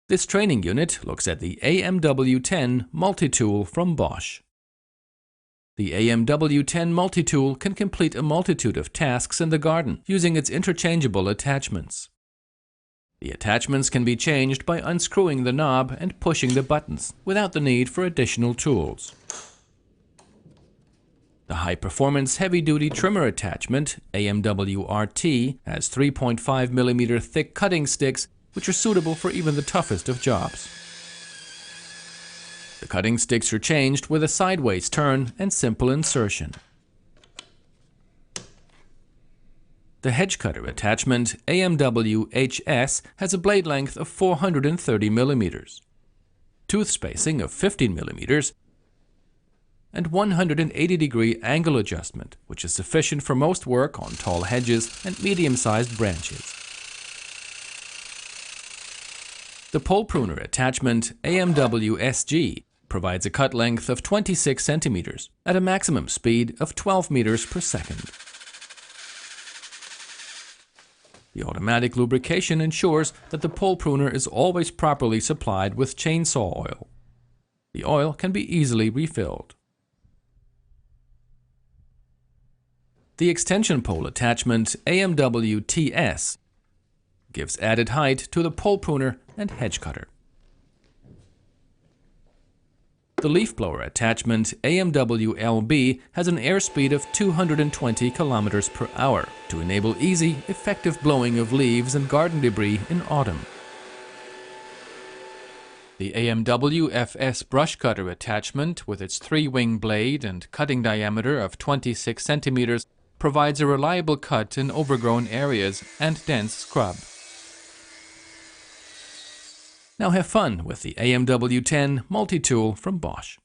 This training unit looks at the AMW 10 Multitool from Bosch. The AMW 10 Multitool can complete a multitude of tasks in the garden using its interchangeable attachments. The attachments can be changed by unscrewing the knob and pushing the buttons without the need for additional tools. The high-performance heavy-duty trimmer attachment, AMW RT, has 3.5 mm thick cutting sticks which are suitable for even the toughest of jobs. The cutting sticks are changed with a sideways turn and simple insertion. The hedge cutter attachment, AMW HS, has a blade length of 430 mm, tooth spacing of 15 mm, and 180-degree angle adjustment, which is sufficient for most work on tall hedges and medium-sized branches. The pole pruner attachment, AMW SG, provides a cut length of 26 centimeters at a maximum speed of 12 meters per second. The automatic lubrication ensures that the pole pruner is always properly supplied with chainsaw oil. The oil can be easily refilled. The extension pole attachment, AMW TS, gives added height to the pole pruner and hedge cutter. The leaf blower attachment, AMW LB, has an airspeed of 220 km per hour to enable easy, effective blowing of leaves and garden debris in autumn. The AMW FS brush cutter attachment, with its 3-wing blade and cutting diameter of 26 centimeters, provides a reliable cut in overgrown areas and dense scrub. Now have fun with the AMW 10 Multitool from Bosch.